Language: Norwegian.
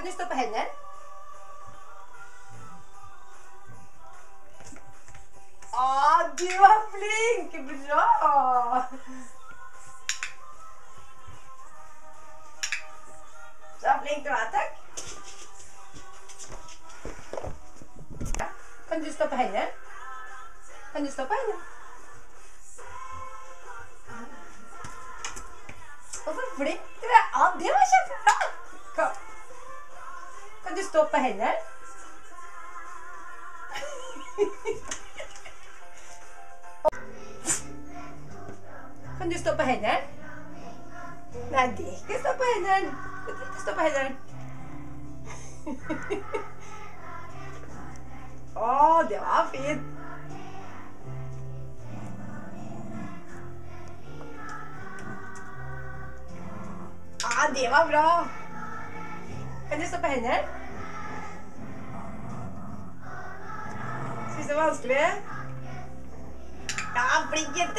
Kan du stå på hendene? Du var flink! Bra! Så flink du er, takk. Kan du stå på hendene? Kan du stå på hendene? Å, så flink du er. Det var kjempebra! Kom. Kan du stå på hendene? Kan du stå på hendene? Nei, det er ikke stå på hendene. Du kan ikke stå på hendene. Det var fint. Det var bra. Kan du stå på hendene? Synes det var vanskelig? Ja, flink jente.